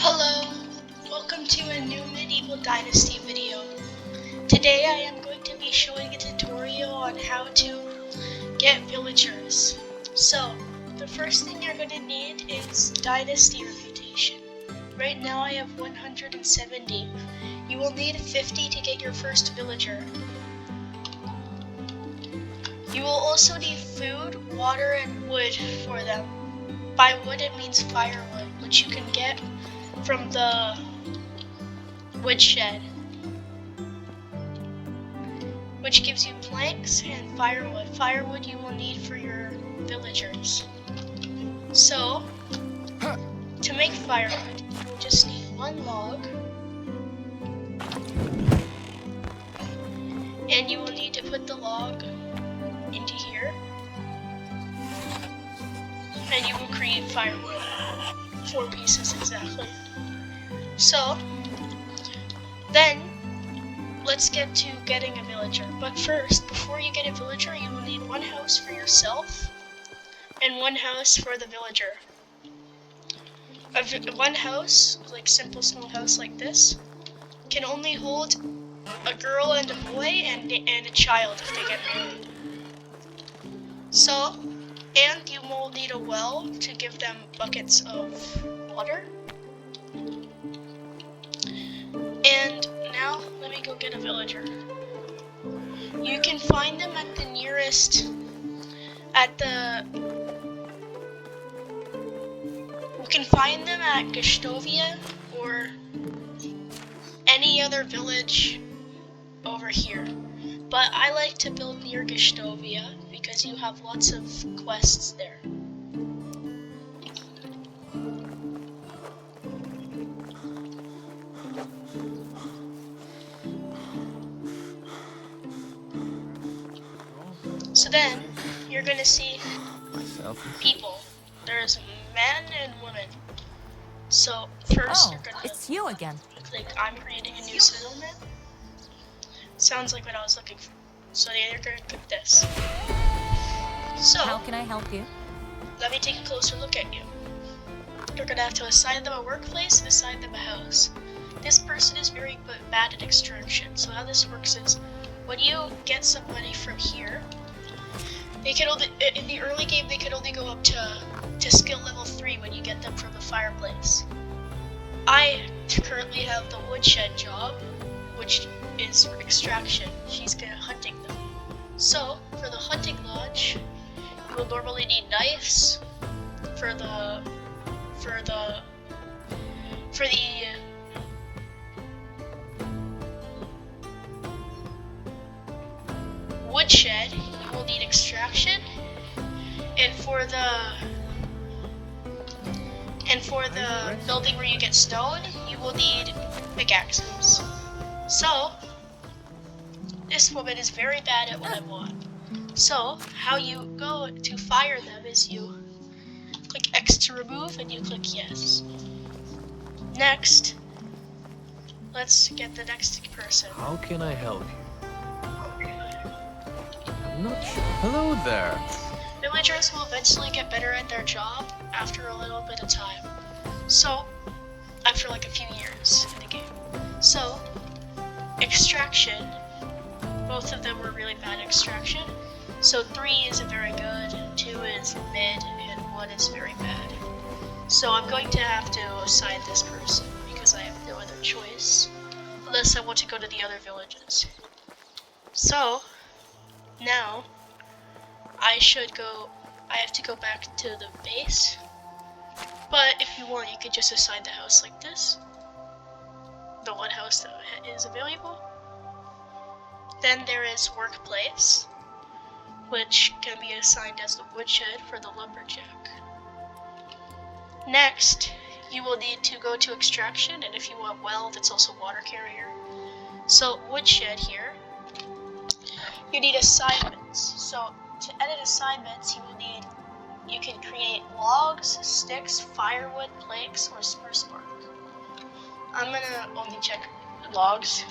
Hello, welcome to a new medieval dynasty video. Today I am going to be showing a tutorial on how to get villagers. So, the first thing you're going to need is dynasty reputation. Right now I have 170. You will need 50 to get your first villager. You will also need food, water, and wood for them. By wood it means firewood, which you can get from the woodshed, which gives you planks and firewood. Firewood you will need for your villagers. So, to make firewood, you will just need one log, and you will need to put the log into here, and you will create firewood. 4 pieces exactly. So, then, let's get to getting a villager. But first, before you get a villager, you will need one house for yourself and one house for the villager. One house, like simple small house like this, can only hold a girl and a boy and a child if they get married. So, and you will need a well to give them buckets of water. And now, let me go get a villager. You can find them at the nearest, you can find them at Gestovia or any other village over here. But I like to build near Gestovia because you have lots of quests there. So then, you're gonna see people. There's men and women. So first you're gonna it's you again. click I'm creating a new settlement. Sounds like what I was looking for. So then you're gonna click this. So, How can I help you? let me take a closer look at you. You're gonna have to assign them a workplace and assign them a house. This person is very bad at extraction. So how this works is, when you get somebody from here, they can only, in the early game, they can only go up to skill level 3 when you get them from the fireplace. I currently have the woodshed job, which is for extraction. She's good at hunting them. So, for the hunting lodge, you will normally need knives. For the woodshed, you will need extraction, and for the building where you get stone, you will need pickaxes. So, this woman is very bad at what I want. So, how you go to fire them is you click X to remove and you click yes. Next, let's get the next person. How can I help you? I'm not sure. Hello there. Villagers will eventually get better at their job after a little bit of time. So, after like a few years in the game. So, extraction, both of them were really bad at extraction. So 3 is very good, 2 is mid, and 1 is very bad. So I'm going to have to assign this person because I have no other choice, unless I want to go to the other villages. So, now, I have to go back to the base, but if you want, you could just assign the house like this. The one house that is available. Then there is workplace, which can be assigned as the woodshed for the lumberjack. Next, you will need to go to extraction, and if you want well, that's also water carrier. So woodshed here, you need assignments. So to edit assignments, you can create logs, sticks, firewood, planks, or spruce bark. I'm gonna only check logs.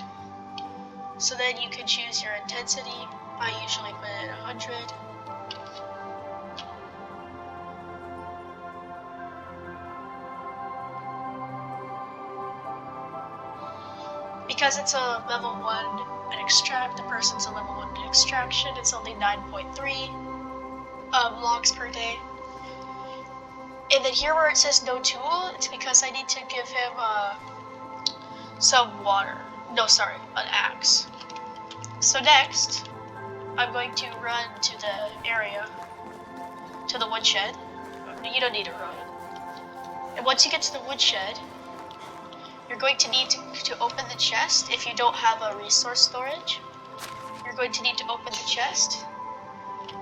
So then you can choose your intensity. I usually put it at 100. Because it's a level 1 an extract, the person's a level 1 extraction, it's only 9.3 logs per day. And then here where it says no tool, it's because I need to give him some water. No, sorry, an axe. So next, I'm going to run to the area, to the woodshed. You don't need to run. And once you get to the woodshed, you're going to need to open the chest. If you don't have a resource storage, you're going to need to open the chest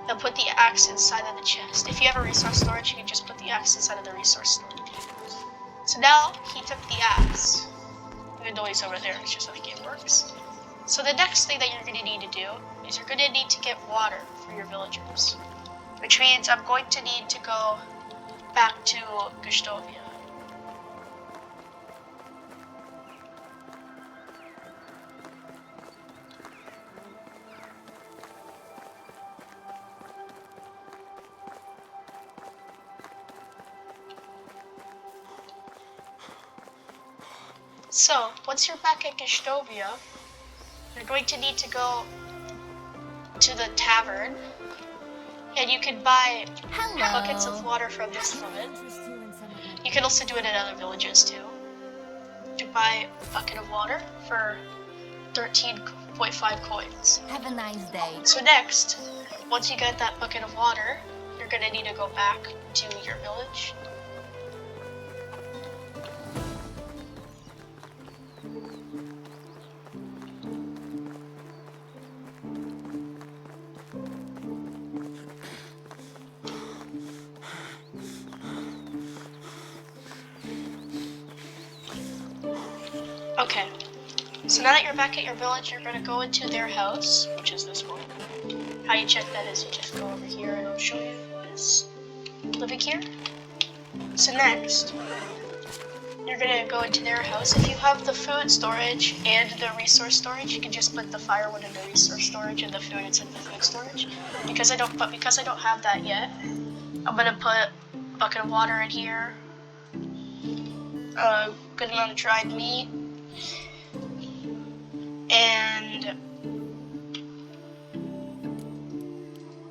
and put the axe inside of the chest. If you have a resource storage, you can just put the axe inside of the resource storage. So now, he took the axe. Even though he's over there, it's just how the game works. So the next thing that you're going to need to do is you're going to need to get water for your villagers. Which means I'm going to need to go back to Gustovia. So, once you're back at Gustovia, you're going to need to go to the tavern, and you can buy buckets of water from this woman. You can also do it in other villages too. You can buy a bucket of water for 13.5 coins. Have a nice day. So next, once you get that bucket of water, you're going to need to go back to your village. Okay, so now that you're back at your village, you're going to go into their house, which is this one. How you check that is you just go over here and I'll show you who is living here. So next, you're going to go into their house. If you have the food storage and the resource storage, you can just put the firewood in the resource storage and the food into the food storage. Because I don't have that yet, I'm going to put a bucket of water in here, a good amount of dried meat, and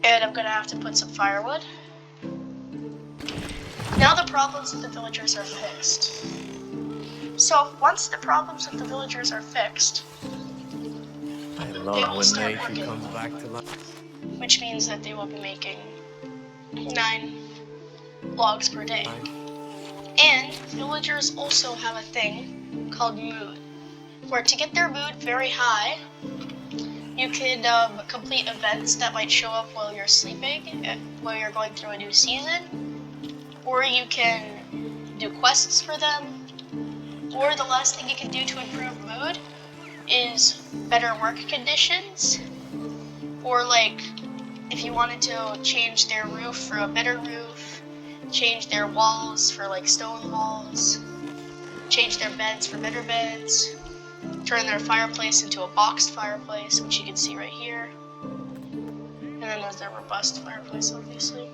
I'm gonna have to put some firewood. Now the problems with the villagers are fixed. So once the problems with the villagers are fixed, I They love will when start nature working. comes back to life. which means that they will be making 9 logs per day. And villagers also have a thing called mood, where to get their mood very high, you can complete events that might show up while you're sleeping, while you're going through a new season, or you can do quests for them, or the last thing you can do to improve mood is better work conditions, or like if you wanted to change their roof for a better roof, change their walls for like stone walls, change their beds for better beds, turn their fireplace into a boxed fireplace, which you can see right here. And then there's their robust fireplace, obviously.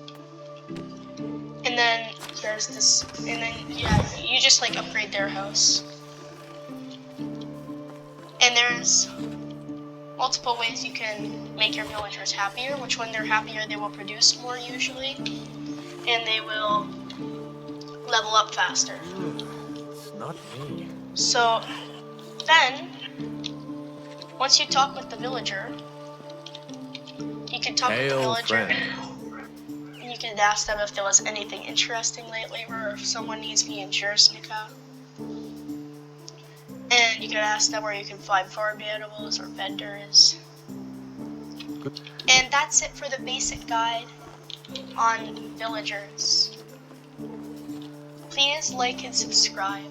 And then there's this, and then yeah, you just like upgrade their house. And there's multiple ways you can make your villagers happier, which when they're happier, they will produce more usually, and they will level up faster. It's not me. So then, once you talk with the villager, you can talk with the Hail, villager, friend. and you can ask them if there was anything interesting lately, or if someone needs me in Jursnica. And you can ask them where you can find farm animals or vendors. And that's it for the basic guide on villagers. Please like and subscribe.